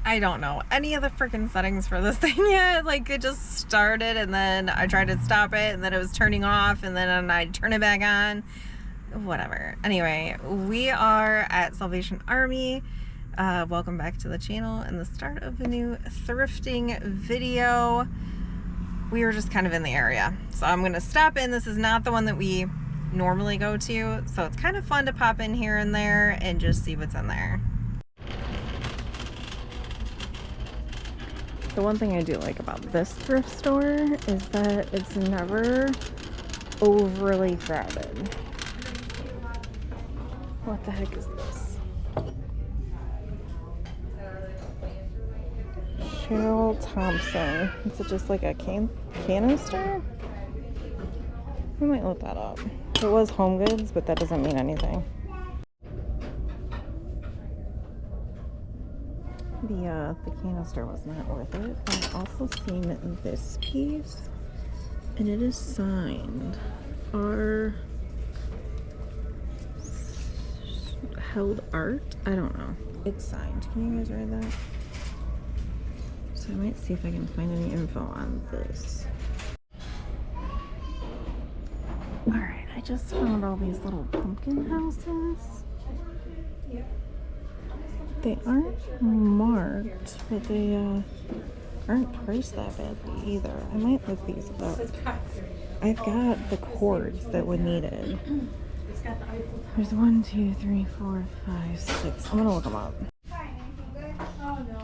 I don't know any of the freaking settings for this thing yet. Like, it just started and then I tried to stop it and then it was turning off and then I turn it back on. Whatever. Anyway, we are at Salvation Army. Welcome back to the channel and the start of a new thrifting video. We were just kind of in the area, so I'm gonna stop in. This is not the one that we normally go to, so it's kind of fun to pop in here and there and just see what's in there. The one thing I do like about this thrift store is that it's never overly crowded. What the heck is this? Cheryl Thompson. Is it just like a canister? I might look that up. It was Home Goods, but that doesn't mean anything. The canister was not worth it. I've also seen this piece, and it is signed. Our held art? I don't know. It's signed. Can you guys read that? So I might see if I can find any info on this. Alright, I just found all these little pumpkin houses. They aren't marked, but they aren't priced that badly either. I might look these up. I've got the cords that would need it. There's 1, 2, 3, 4, 5, 6. I'm gonna look them up.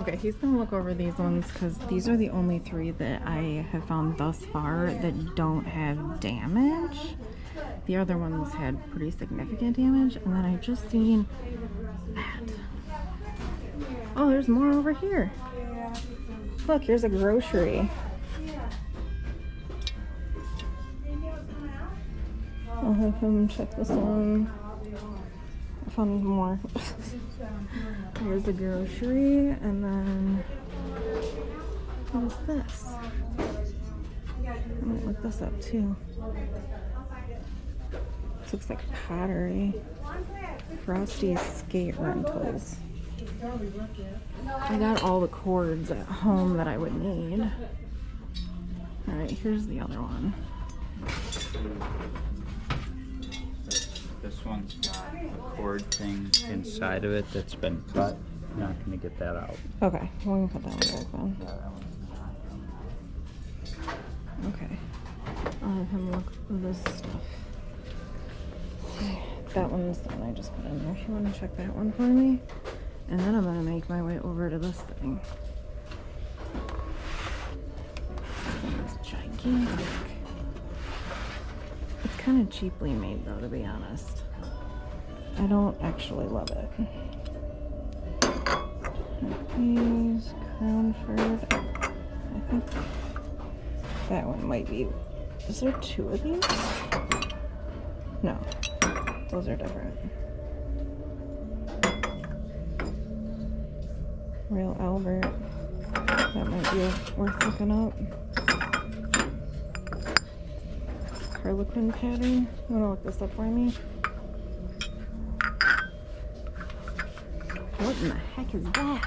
Okay, he's gonna look over these ones because these are the only 3 that I have found thus far that don't have damage. The other ones had pretty significant damage, and then I've just seen that. Oh, there's more over here. Look, here's a grocery. I'll have him check this one. I found more. Here's the grocery, and then what is this? I might look this up too. This looks like pottery. Frosty skate rentals. I got all the cords at home that I would need. Alright, here's the other one. This one's got a cord thing inside of it that's been cut. I'm not going to get that out. Okay, we can put that one back then. Okay. I'll have him look at this stuff. That one's the one I just put in there. If you want to check that one for me. And then I'm going to make my way over to this thing. This thing is gigantic. It's kind of cheaply made though, to be honest. I don't actually love it. These, Crownford. I think that one might be. Is there 2 of these? No, those are different. Real Albert. That might be worth looking up. Harlequin pattern. You wanna look this up for me? What in the heck is that?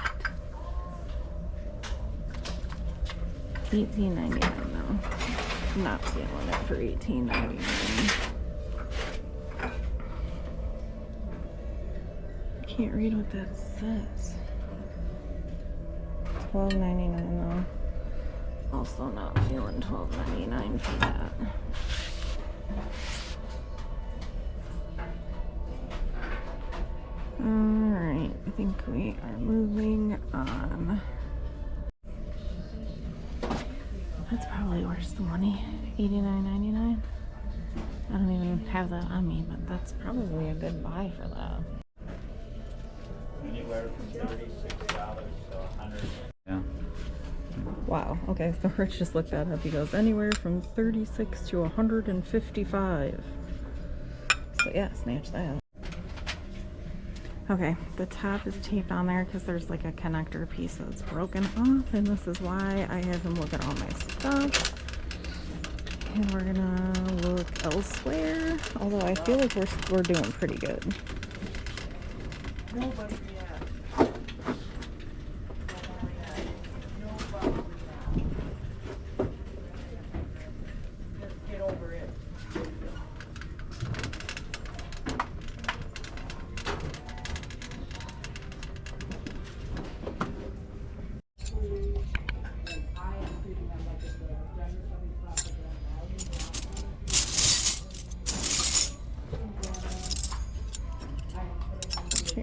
$18.99 though. Not feeling it for $18.99. Can't read what that says. $12.99 though. Also not feeling $12.99 for that. Alright, I think we are moving on. That's probably worth the money. $89.99. I don't even have that on me, but that's probably a good buy for that. Anywhere from $36 to $100. Yeah. Wow, okay, so Rich just looked that up. He goes anywhere from $36 to $155. So yeah, snatch that. Okay, the top is taped on there because there's like a connector piece that's broken off, and this is why I have him look at all my stuff. And we're gonna look elsewhere, although I feel like we're doing pretty good.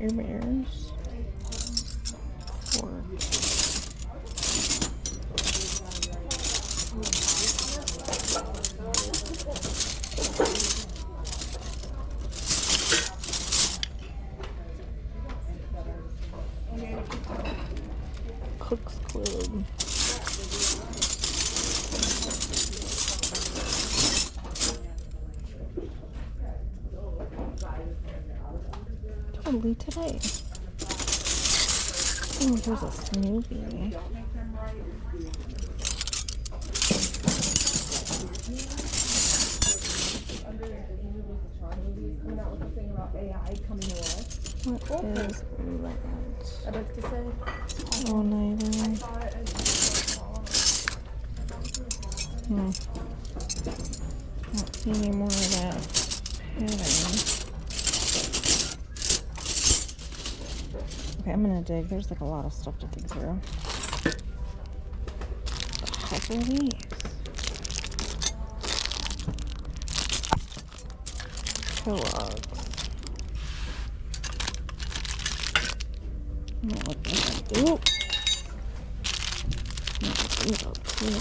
Care Bears. Fork. Cook's Club. Totally today. Oh, there's a Snoopy. What is that? I'd like to say. Oh, neither. Don't see any more of that pattern. Okay, I'm gonna dig. There's like a lot of stuff to dig through. The heck are these? Kellogg's. I'm gonna look at that. Ooh! These up too.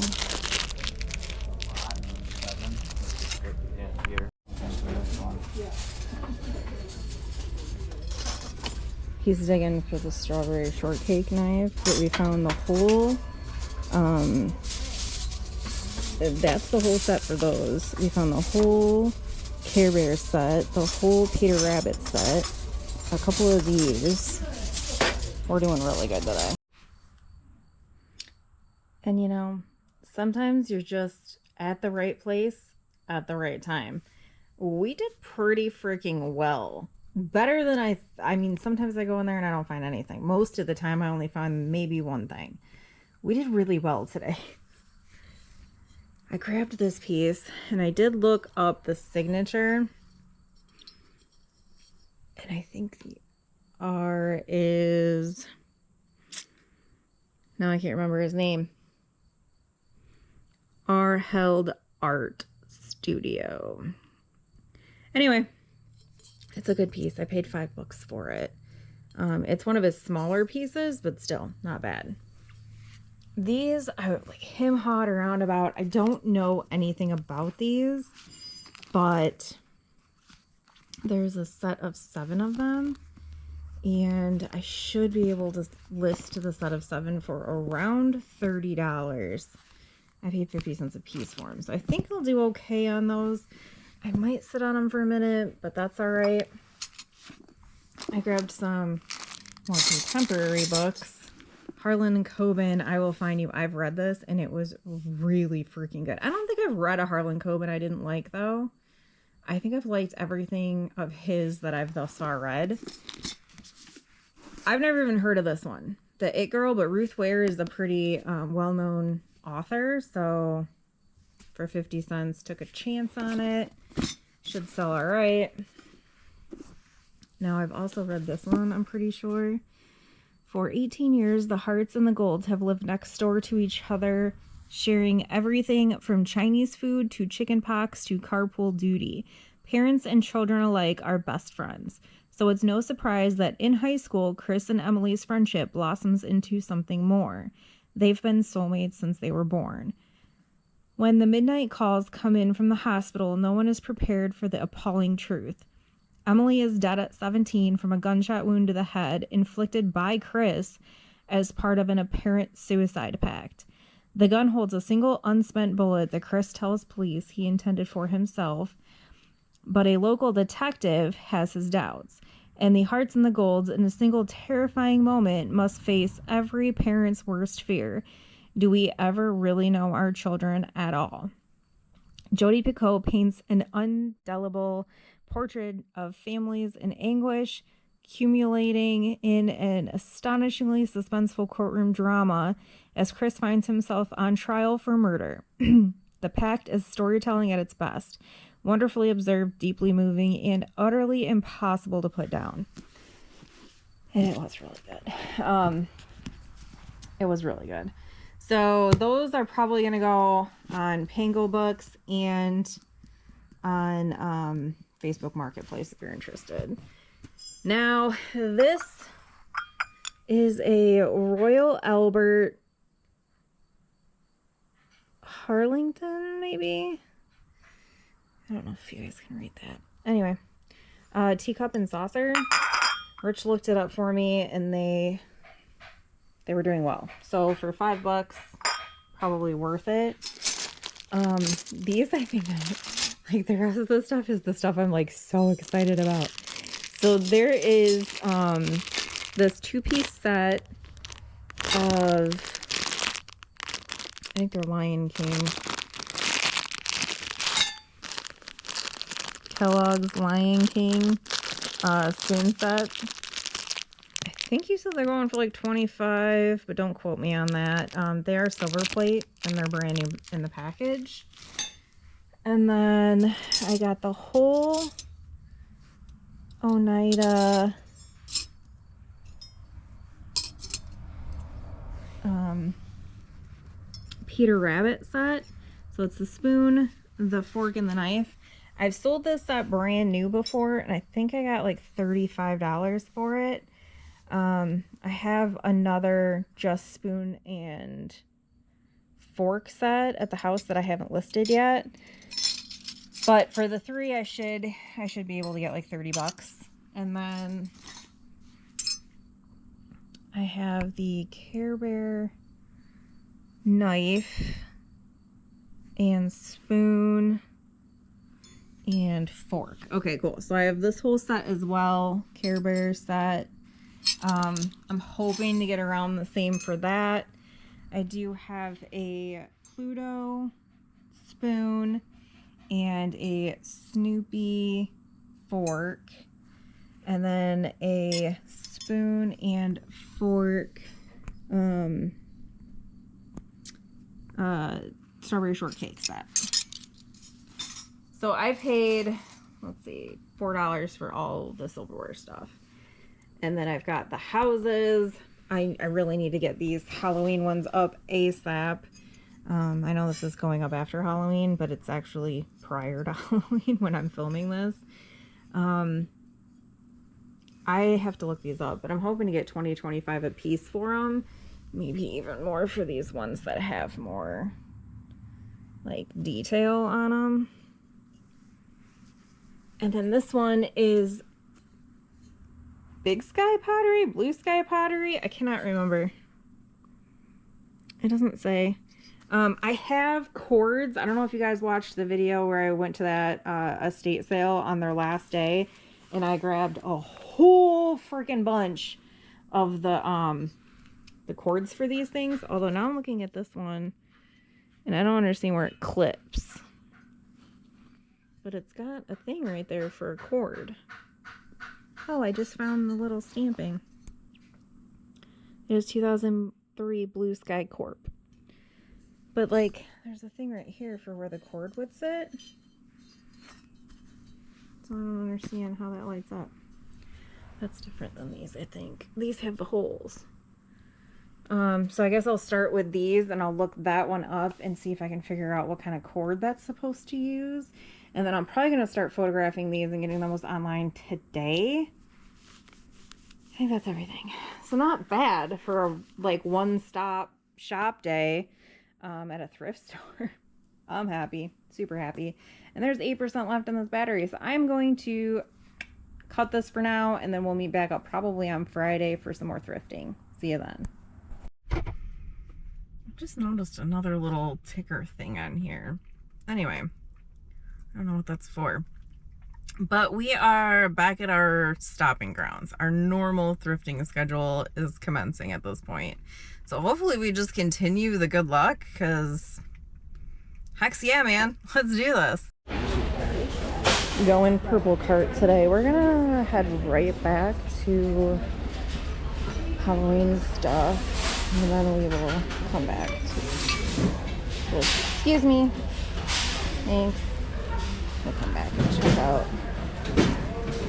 He's digging for the strawberry shortcake knife, but we found the whole, that's the whole set for those. We found the whole Care Bear set, the whole Peter Rabbit set, a couple of these. We're doing really good today. And you know, sometimes you're just at the right place at the right time. We did pretty freaking well. Better than I mean, sometimes I go in there and I don't find anything. Most of the time I only find maybe one thing. We did really well today. I grabbed this piece and I did look up the signature. And I think the R is... No, I can't remember his name. R Held Art Studio. Anyway. It's a good piece. I paid $5 for it. It's one of his smaller pieces, but still not bad. These I would like him-hawed around about. I don't know anything about these, but there's a set of 7 of them, and I should be able to list the set of 7 for around $30. I paid 50 cents a piece for them, so I think I'll do okay on those. I might sit on them for a minute, but that's all right. I grabbed some more contemporary books. Harlan and Coben, I Will Find You. I've read this, and it was really freaking good. I don't think I've read a Harlan Coben I didn't like, though. I think I've liked everything of his that I've thus far read. I've never even heard of this one, The It Girl, but Ruth Ware is a pretty well-known author, so for 50 cents, took a chance on it. Should sell all right. Now, I've also read this one, I'm pretty sure. For 18 years, the Hearts and the Golds have lived next door to each other, sharing everything from Chinese food to chicken pox to carpool duty. Parents and children alike are best friends. So it's no surprise that in high school, Chris and Emily's friendship blossoms into something more. They've been soulmates since they were born. When the midnight calls come in from the hospital, no one is prepared for the appalling truth. Emily is dead at 17 from a gunshot wound to the head inflicted by Chris as part of an apparent suicide pact. The gun holds a single unspent bullet that Chris tells police he intended for himself, but a local detective has his doubts. And the Hearts and the Golds, in a single terrifying moment, must face every parent's worst fear. Do we ever really know our children at all? Jodi Picoult paints an indelible portrait of families in anguish, accumulating in an astonishingly suspenseful courtroom drama as Chris finds himself on trial for murder. The Pact is storytelling at its best. Wonderfully observed, deeply moving, and utterly impossible to put down. And it was really good. It was really good. So those are probably going to go on Pango Books and on Facebook Marketplace if you're interested. Now, this is a Royal Albert Harlington, maybe? I don't know if you guys can read that. Anyway, teacup and saucer. Rich looked it up for me, and they were doing well. So for $5, probably worth it. These, I think, like the rest of the stuff is the stuff I'm like so excited about. So there is this 2-piece set of, I think they're Lion King. Kellogg's Lion King spoon set. I think you said they're going for like $25, but don't quote me on that. They are silver plate and they're brand new in the package. And then I got the whole Oneida Peter Rabbit set. So it's the spoon, the fork, and the knife. I've sold this set brand new before, and I think I got like $35 for it. I have another just spoon and fork set at the house that I haven't listed yet. But for the 3, I should be able to get like $30. And then I have the Care Bear knife and spoon and fork. Okay, cool. So I have this whole set as well, Care Bear set. I'm hoping to get around the same for that. I do have a Pluto spoon and a Snoopy fork, and then a spoon and fork strawberry shortcake set. So I paid, let's see, $4 for all the silverware stuff. And then I've got the houses. I really need to get these Halloween ones up ASAP. I know this is going up after Halloween, but it's actually prior to Halloween when I'm filming this. I have to look these up, but I'm hoping to get $20-25 a piece for them. Maybe even more for these ones that have more like detail on them. And then this one is Big Sky Pottery, Blue Sky Pottery. I cannot remember. It doesn't say. I have cords. I don't know if you guys watched the video where I went to that estate sale on their last day, and I grabbed a whole freaking bunch of the cords for these things. Although now I'm looking at this one, and I don't understand where it clips. But it's got a thing right there for a cord. Oh, I just found the little stamping. It was 2003 Blue Sky Corp. But like, there's a thing right here for where the cord would sit. So I don't understand how that lights up. That's different than these, I think. These have the holes. So I guess I'll start with these, and I'll look that one up and see if I can figure out what kind of cord that's supposed to use. And then I'm probably going to start photographing these and getting them online today. I think that's everything. So not bad for a like one-stop shop day at a thrift store. I'm happy. Super happy. And there's 8% left in this battery. So I'm going to cut this for now, and then we'll meet back up probably on Friday for some more thrifting. See you then. I just noticed another little ticker thing on here. Anyway. I don't know what that's for. But we are back at our stopping grounds. Our normal thrifting schedule is commencing at this point. So hopefully we just continue the good luck, because heck yeah, man. Let's do this. Going purple cart today. We're gonna head right back to Halloween stuff, and then we will come back to... Excuse me. Thanks. We'll come back and check out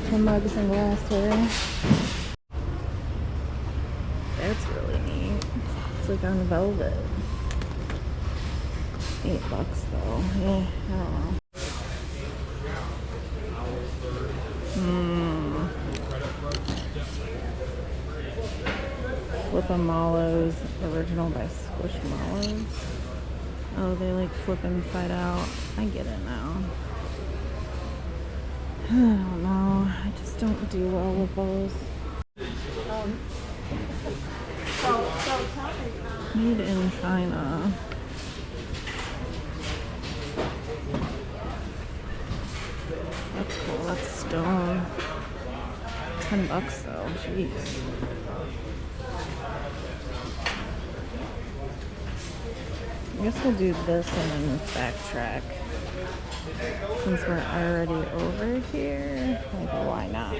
the mugs and glassware. That's really neat. It's like on velvet. $8 though. Yeah, I don't know. Flip-A-Mallows, original by Squishmallows. Oh, they like flip inside out. I get it now. I don't know. I just don't do well with those. Made in China. That's cool. That's stone. $10 though. Jeez. I guess we'll do this and then backtrack. Since we're already over here, like, why not?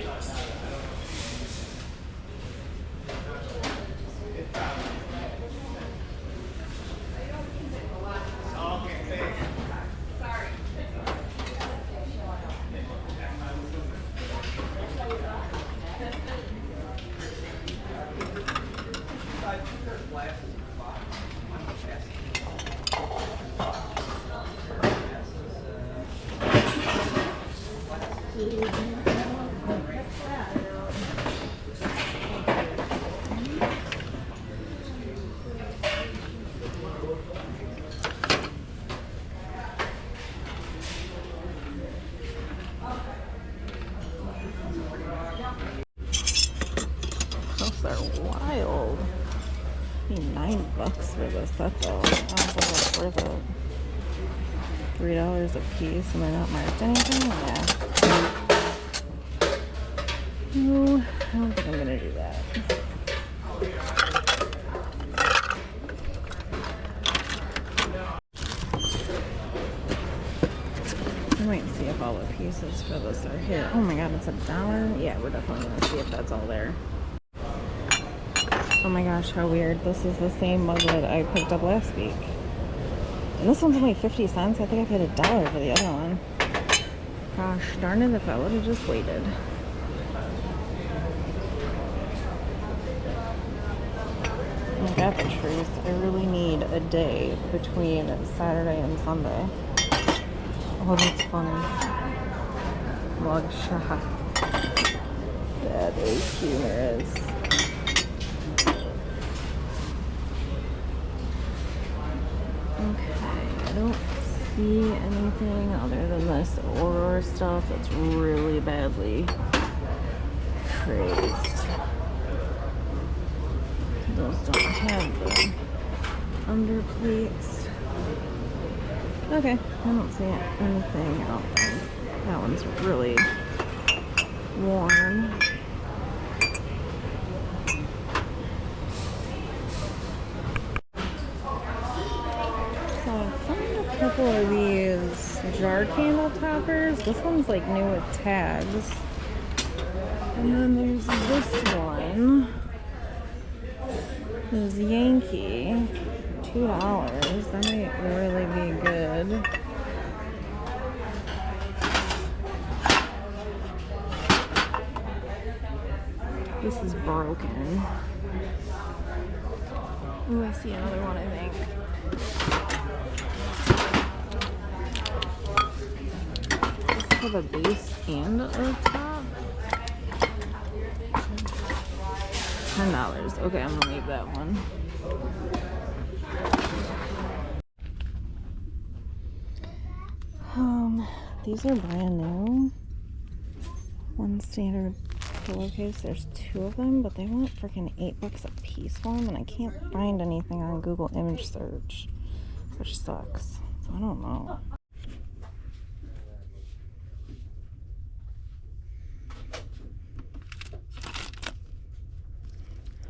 Those are wild. I mean, $9 for this set though. I don't think that's worth it. $3 a piece. Am I not marked anything? Yeah. No, I don't think I'm gonna do that. I might see if all the pieces for this are hit. Oh my god, it's $1? Yeah, we're definitely gonna see if that's all there. Oh my gosh, how weird. This is the same muglet I picked up last week. And this one's only 50 cents. I think I paid $1 for the other one. Gosh darn it if I would have just waited. I got the truth. I really need a day between Saturday and Sunday. Oh, that's funny. Mug shot. That is humorous. Okay, I don't see anything other than this Aurora stuff that's really badly crazed. Those don't have the underplates. Okay, I don't see anything else. That one's really worn. So I found a couple of these jar candle toppers. This one's like new with tags. And then there's this one. There's Yankee. $2. That might really be good. This is broken. Ooh, I see another one, I think. Does it have a base and a top? $10. Okay, I'm gonna leave that one. These are brand new. One standard pillowcase. There's 2 of them, but they want freaking $8 a piece for them, and I can't find anything on Google image search, which sucks. So I don't know.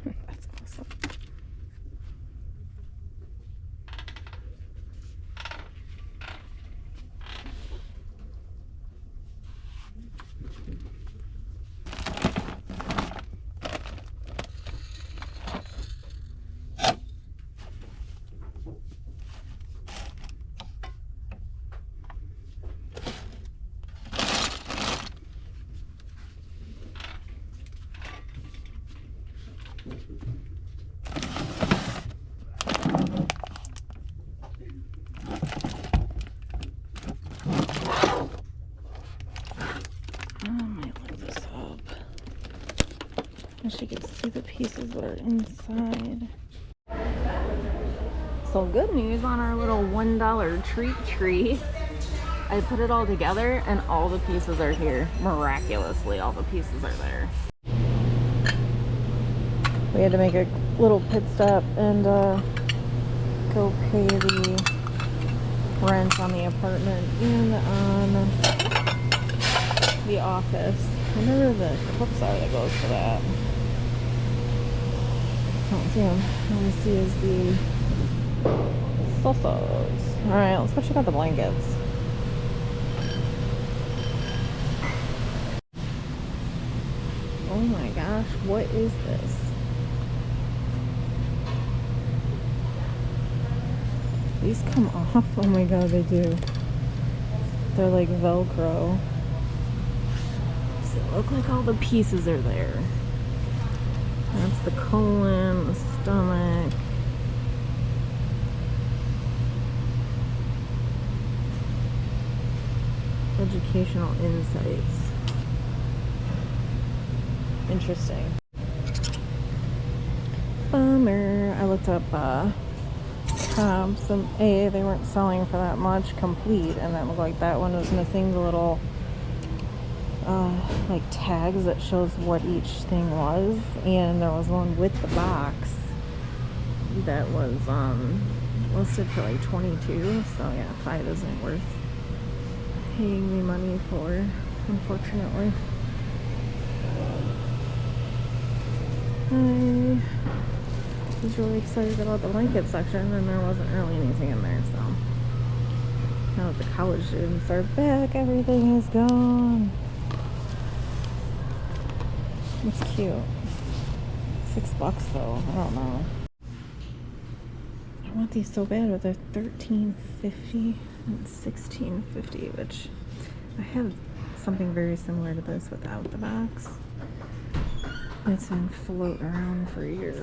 That's awesome. see the pieces that are inside. So good news on our little $1 treat tree. I put it all together and all the pieces are here. Miraculously, all the pieces are there. We had to make a little pit stop and go pay the rent on the apartment and on the office. I wonder where the clips are that goes to that. I don't see them. All I see is the sofas. Alright, let's go check out the blankets. Oh my gosh, what is this? These come off? Oh my god, they do. They're like Velcro. Does it look like all the pieces are there? That's the colon, the stomach. Educational insights. Interesting. Bummer. I looked up tops and they weren't selling for that much complete, and that looked like that one was missing the little like tags that shows what each thing was, and there was one with the box that was listed for like 22, so yeah, 5 isn't worth paying me money for, unfortunately. I was really excited about the blanket section, and there wasn't really anything in there, so now that the college students are back, everything is gone. It's cute. $6 though, I don't know. I want these so bad, but they're $13.50 and $16.50, which I have something very similar to this without the box. It's been floating around for years.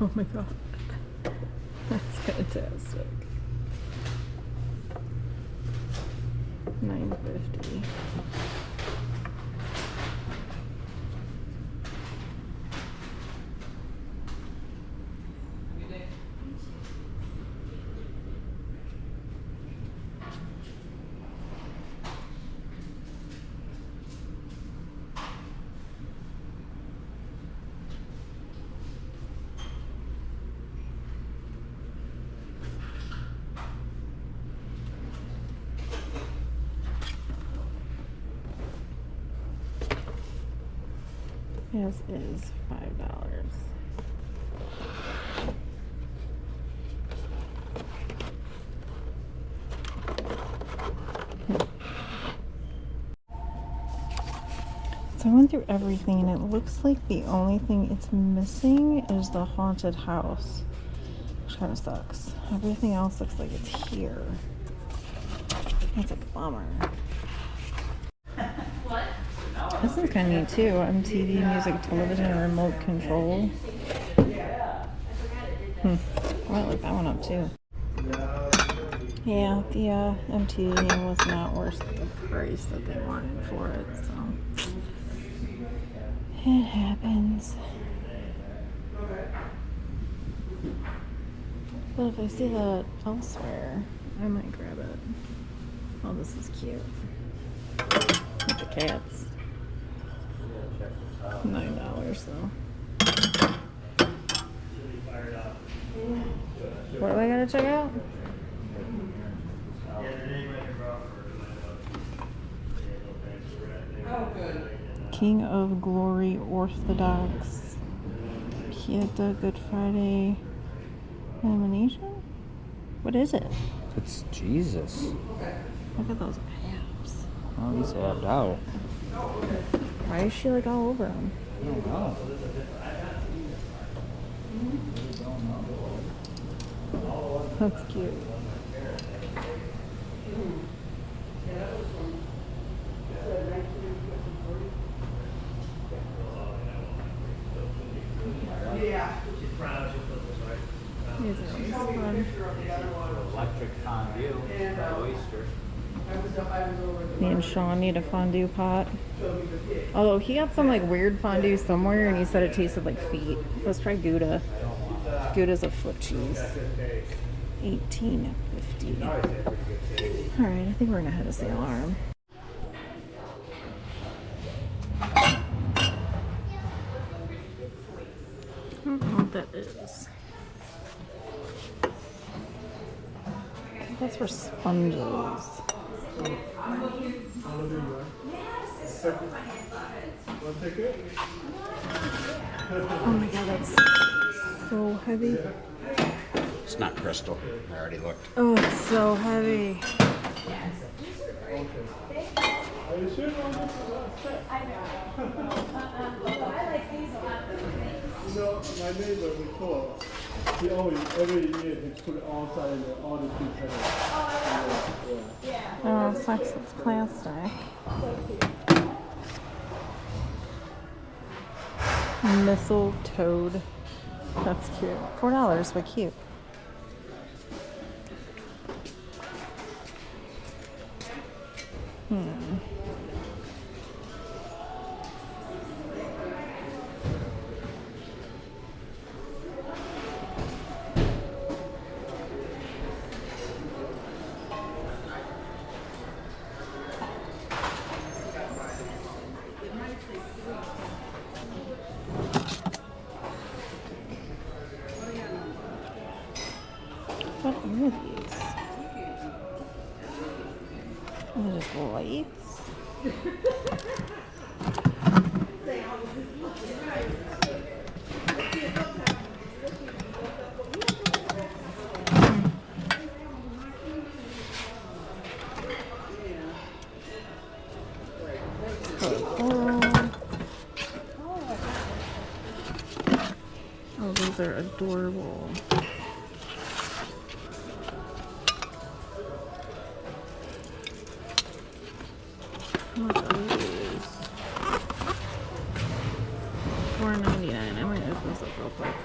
Oh my god. That's fantastic. $9.50. This is $5. So I went through everything, and it looks like the only thing it's missing is the haunted house, which kind of sucks. Everything else looks like it's here. That's a bummer. This is kind of neat too. MTV Music Television Remote Control. I like that one up too. Yeah, the MTV was not worth the price that they wanted for it, so it happens. But if I see that elsewhere, I might grab it. Oh, this is cute. With the cats. $9 though. What do I gotta check out? King of Glory Orthodox Pieta Good Friday Illumination? What is it? It's Jesus. Look at those abs. Oh, he's abbed out. Why is she like all over him? I don't know. That's cute. These are always fun. Electric fondue, oyster. Me and Sean need a fondue pot. Although he got some like weird fondue somewhere and he said it tasted like feet. Let's try Gouda. Gouda's a foot cheese. $18.50. Alright, I think we're gonna head to the alarm. I don't know what that is. That's for sponges. Oh my god, that's so heavy. It's not crystal. I already looked. Oh, it's so heavy. You know, my neighbor before, he always, every year, he put it outside in all the two panels. Oh, it sucks, it's plastic. Mistletoe. That's cute. $4, but cute. What are these? Are they just lights? Oh, these are adorable. What are these? $4.99. I might open this up real quick.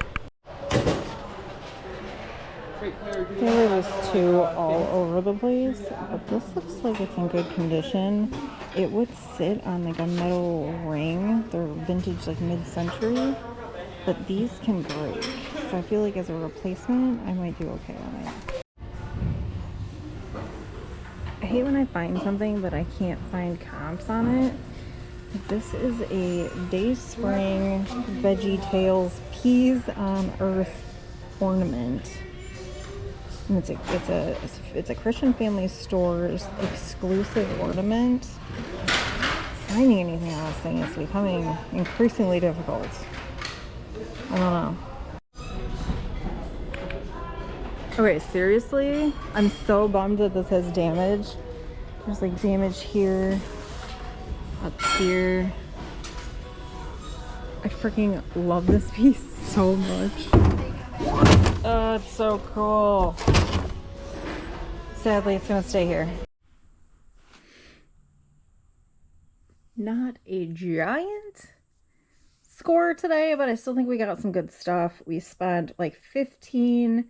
There was two all over the place, but this looks like it's in good condition. It would sit on like a metal ring. They're vintage, like mid-century, but these can break. So I feel like as a replacement, I might do okay on it. I hate when I find something but I can't find comps on it. This is a Dayspring Veggie Tales Peas on Earth ornament. And it's a Christian Family Store's exclusive ornament. Finding anything on this thing is becoming increasingly difficult. I don't know. Okay, seriously? I'm so bummed that this has damage. There's like damage here, up here. I freaking love this piece so much. Oh, it's so cool. Sadly, it's gonna stay here. Not a giant score today, but I still think we got some good stuff. We spent like 15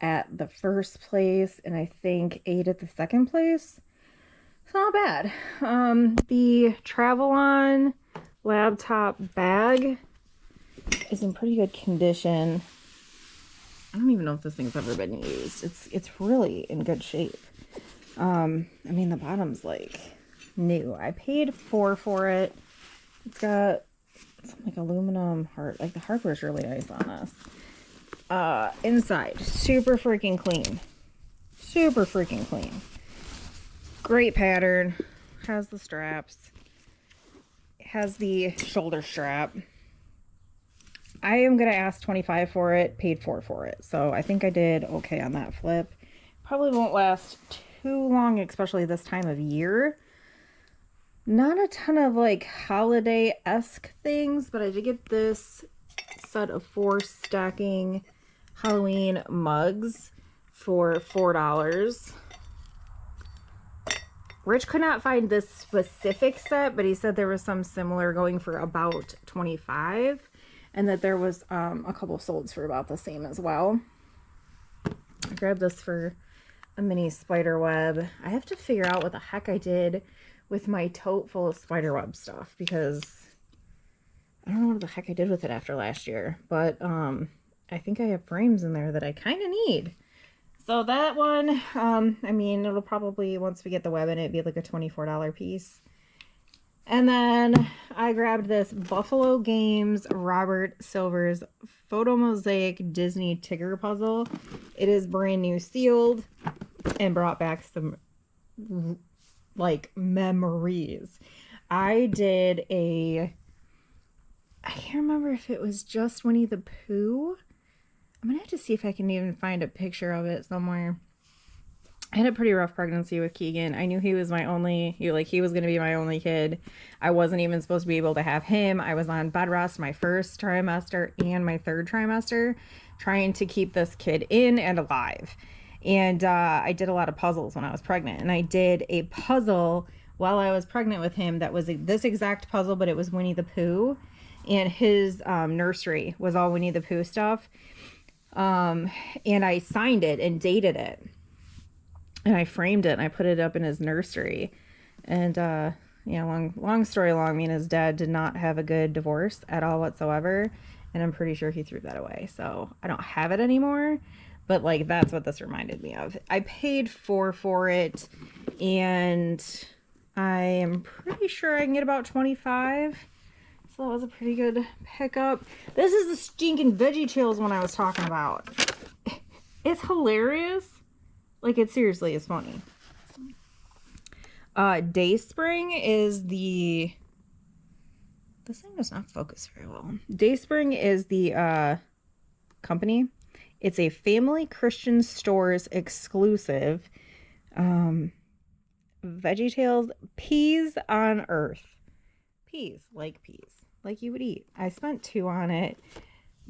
at the first place and I think 8 at the second place. It's not bad. The Travel-On laptop bag is in pretty good condition. I don't even know if this thing's ever been used. It's really in good shape. I mean, the bottom's like new. I paid $4 for it. It's got some like aluminum heart. Like the hardware's really nice on this. Inside, super freaking clean. Super freaking clean. Great pattern. Has the straps. Has the shoulder strap. I am going to ask $25 for it, paid $4 for it. So I think I did okay on that flip. Probably won't last too long, especially this time of year. Not a ton of like holiday-esque things, but I did get this set of 4 stacking Halloween mugs for $4. Rich could not find this specific set, but he said there was some similar going for about $25. And that there was a couple sold for about the same as well. I grabbed this for a mini spider web. I have to figure out what the heck I did with my tote full of spider web stuff, because I don't know what the heck I did with it after last year, but I think I have frames in there that I kind of need. So that one, I mean, it'll probably, once we get the web in it, be like a $24 piece. And then I grabbed this Buffalo Games Robert Silver's Photo Mosaic Disney Tigger puzzle. It is brand new sealed and brought back some like memories. I did I can't remember if it was just Winnie the Pooh. I'm gonna have to see if I can even find a picture of it somewhere. I had a pretty rough pregnancy with Keegan. I knew he was my only, he was going to be my only kid. I wasn't even supposed to be able to have him. I was on bed rest my first trimester and my third trimester, trying to keep this kid in and alive. And I did a lot of puzzles when I was pregnant. And I did a puzzle while I was pregnant with him that was this exact puzzle, but it was Winnie the Pooh. And his nursery was all Winnie the Pooh stuff. And I signed it and dated it. And I framed it and I put it up in his nursery. And, yeah, long story long, me and his dad did not have a good divorce at all whatsoever. And I'm pretty sure he threw that away. So I don't have it anymore. But, like, that's what this reminded me of. I paid for it. And I am pretty sure I can get about 25. So that was a pretty good pickup. This is the stinking VeggieTales one I was talking about. It's hilarious. Like, it seriously is funny. Dayspring is the... This thing does not focus very well. Dayspring is the company. It's a Family Christian Stores exclusive. VeggieTales Peas on Earth. Peas. Like you would eat. I spent $2 on it.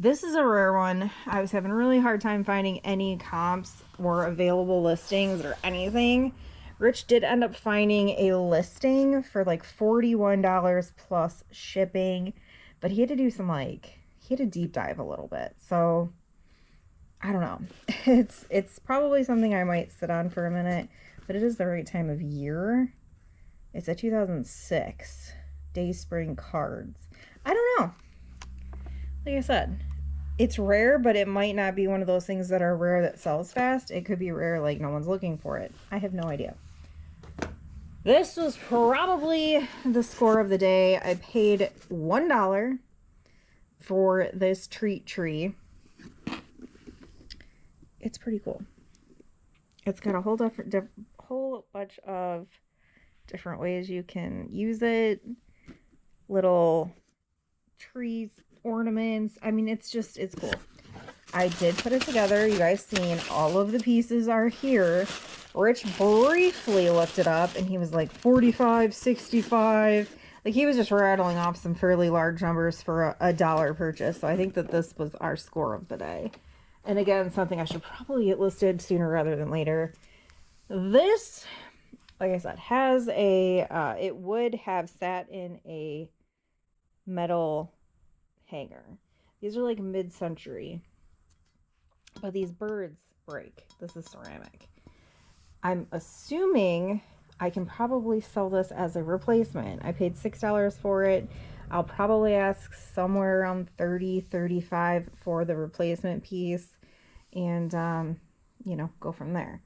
This is a rare one. I was having a really hard time finding any comps or available listings or anything. Rich did end up finding a listing for like $41 plus shipping, but he had to do some he had to deep dive a little bit. So I don't know. It's probably something I might sit on for a minute, but it is the right time of year. It's a 2006 Dayspring cards. I don't know. Like I said, it's rare, but it might not be one of those things that are rare that sells fast. It could be rare, like no one's looking for it. I have no idea. This was probably the score of the day. I paid $1 for this treat tree. It's pretty cool. It's got a whole bunch of different ways you can use it. Little trees, ornaments. I mean, it's cool. I did put it together. You guys seen all of the pieces are here. Rich briefly looked it up and he was like 45, 65. Like, he was just rattling off some fairly large numbers for a $1 purchase. So I think that this was our score of the day. And again, something I should probably get listed sooner rather than later. This, like I said, has it would have sat in a metal hanger. These are like mid-century, but these birds break. This is ceramic. I'm assuming I can probably sell this as a replacement. I paid $6 for it. I'll probably ask somewhere around $30, $35 for the replacement piece, and you know, go from there.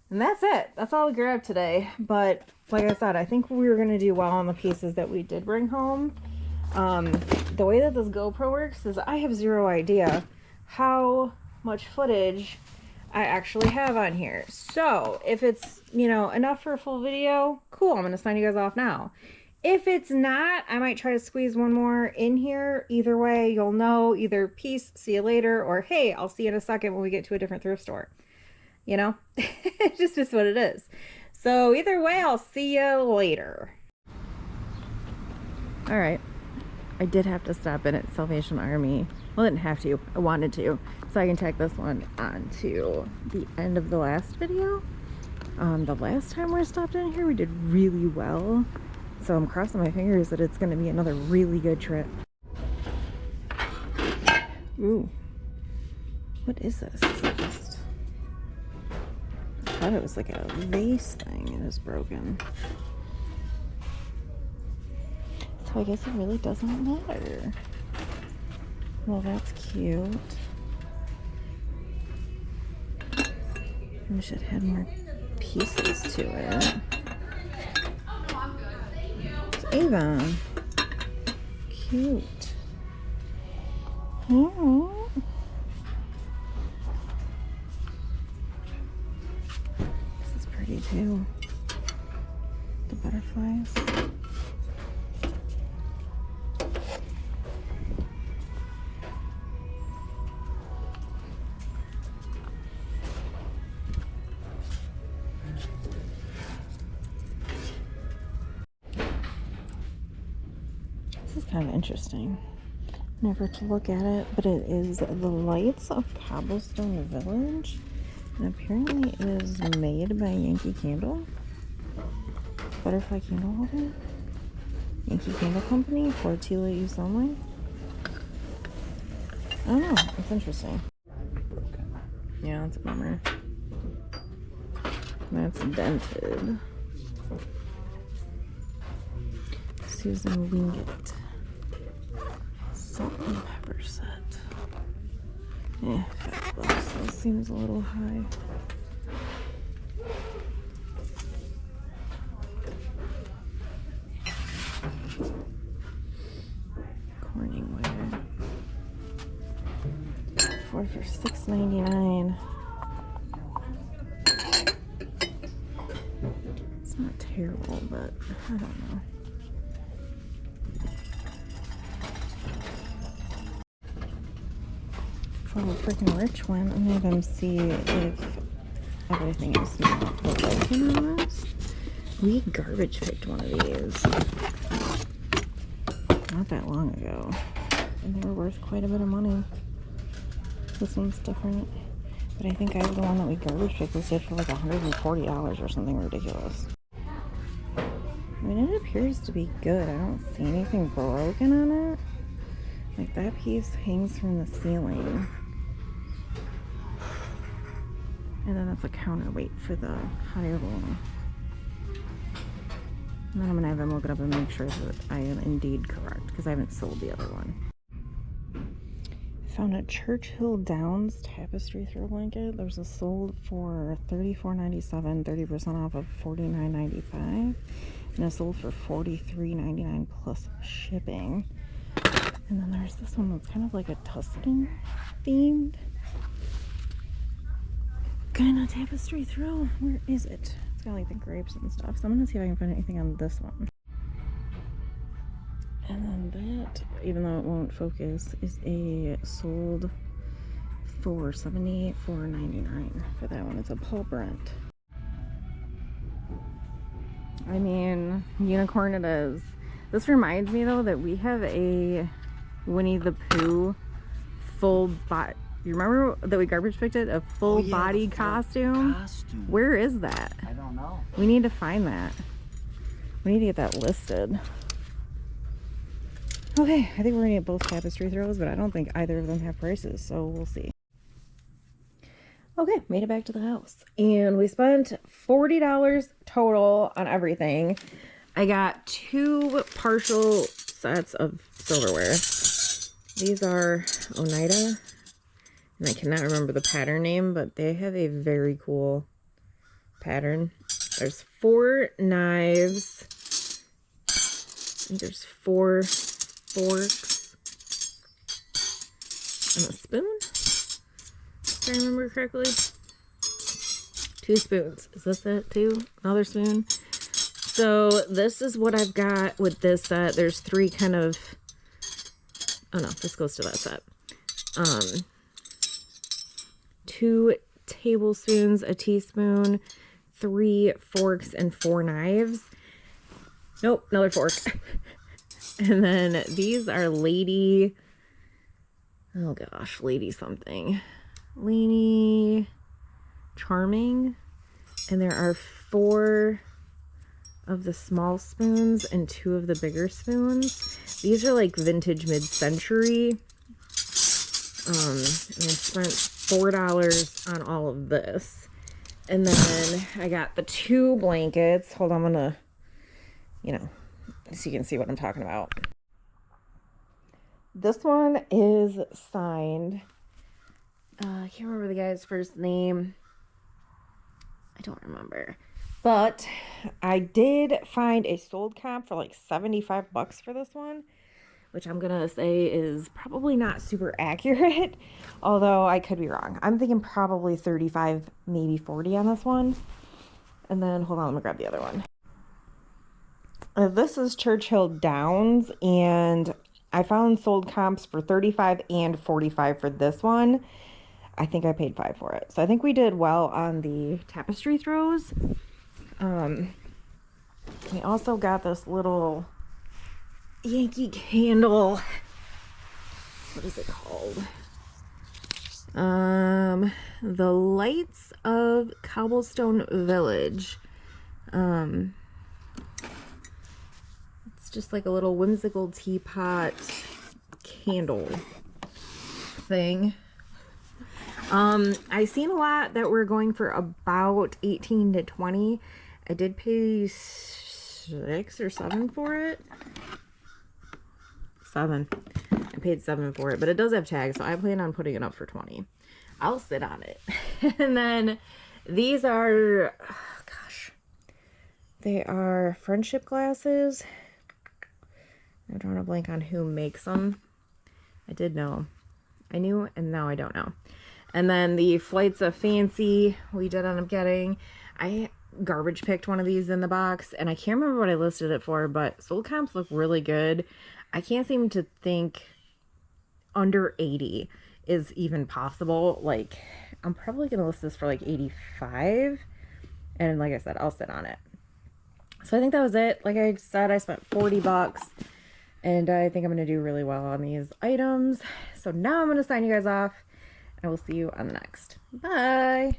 And that's it. That's all we grabbed today. But like I said, I think we were gonna do well on the pieces that we did bring home. The way that this GoPro works is I have zero idea how much footage I actually have on here. So if it's, you know, enough for a full video, cool, I'm gonna sign you guys off now. If it's not, I might try to squeeze one more in here. Either way, you'll know, either peace, see you later, or hey, I'll see you in a second when we get to a different thrift store. You know, it's just what it is. So either way, I'll see you later. All right. I did have to stop in at Salvation Army. Well, I didn't have to. I wanted to. So I can tack this one on to the end of the last video. The last time we stopped in here, we did really well. So I'm crossing my fingers that it's going to be another really good trip. Ooh. What is this? Is it just thought it was like a vase thing. It is broken. So I guess it really doesn't matter. Well, that's cute. I wish it had more pieces to it. It's Avon. Cute. Oh. This is pretty too. The butterflies. This is kind of interesting. Never to look at it, but it is the Lights of Cobblestone Village, and apparently it is made by Yankee Candle. Butterfly candle holder. Yankee Candle Company for Tila Use Only. I don't know. It's interesting. Broken. Yeah, that's a bummer. That's dented. Susan Wingate. Salt and pepper set. Yeah, $5. That seems a little high. Corning wire. For $6.99. It's not terrible, but I don't know. For a freaking rich one, I'm gonna them see if everything is not broken on this. We garbage picked one of these not that long ago, and they were worth quite a bit of money. This one's different, but I think the one that we garbage picked was for like $140 or something ridiculous. I mean, it appears to be good. I don't see anything broken on it. Like, that piece hangs from the ceiling. And then that's a counterweight for the higher one. And then I'm gonna have them look it up and make sure that I am indeed correct, because I haven't sold the other one. Found a Churchill Downs tapestry throw blanket. There's a sold for $34.97, 30% off of $49.95, and a sold for $43.99 plus shipping. And then there's this one that's kind of like a Tuscan themed kind of tapestry throw. Where is it? It's got like the grapes and stuff. So I'm gonna see if I can find anything on this one. And then that, even though it won't focus, is a sold for $74.99 for that one. It's a Paul Brent. I mean, unicorn it is. This reminds me though that we have a Winnie the Pooh full body. You remember that we garbage picked it? A full body costume? Where is that? I don't know. We need to find that. We need to get that listed. Okay, I think we're gonna get both tapestry throws, but I don't think either of them have prices, so we'll see. Okay, made it back to the house. And we spent $40 total on everything. I got 2 partial sets of silverware. These are Oneida, and I cannot remember the pattern name, but they have a very cool pattern. There's 4 knives. I think there's 4 forks and a spoon, if I remember correctly. 2 spoons. Is this it too? Another spoon. So this is what I've got with this set. There's 3 kind of, oh no, this goes to that set. 2 tablespoons, a teaspoon, 3 forks, and 4 knives. Nope, another fork. And then these are Lady, oh gosh, Lady something. Lady Charming. And there are 4 of the small spoons and 2 of the bigger spoons. These are like vintage mid-century. And I spent $4 on all of this. And then I got the 2 blankets. Hold on, I'm gonna, so you can see what I'm talking about. This one is signed. I can't remember the guy's first name. I don't remember. But I did find a sold comp for like $75 for this one, which I'm gonna say is probably not super accurate, although I could be wrong. I'm thinking probably 35, maybe 40 on this one. And then, hold on, let me grab the other one. This is Churchill Downs, and I found sold comps for 35 and 45 for this one. I think I paid 5 for it. So I think we did well on the tapestry throws. We also got this little Yankee candle. What is it called? The Lights of Cobblestone Village. It's just like a little whimsical teapot candle thing. I seen a lot that were going for about 18 to 20. I did pay 6 or 7 for it. 7. I paid 7 for it, but it does have tags, so I plan on putting it up for 20. I'll sit on it. And then these are, oh gosh, they are friendship glasses. I'm drawing a blank on who makes them. I did know. I knew, and now I don't know. And then the Flights of Fancy we did end up getting. I garbage picked one of these in the box, and I can't remember what I listed it for, but sold comps look really good. I can't seem to think under 80 is even possible. Like, I'm probably gonna list this for like 85, and like I said, I'll sit on it. So I think that was it. Like I said, I spent $40, and I think I'm gonna do really well on these items. So now I'm gonna sign you guys off, and I will see you on the next. Bye.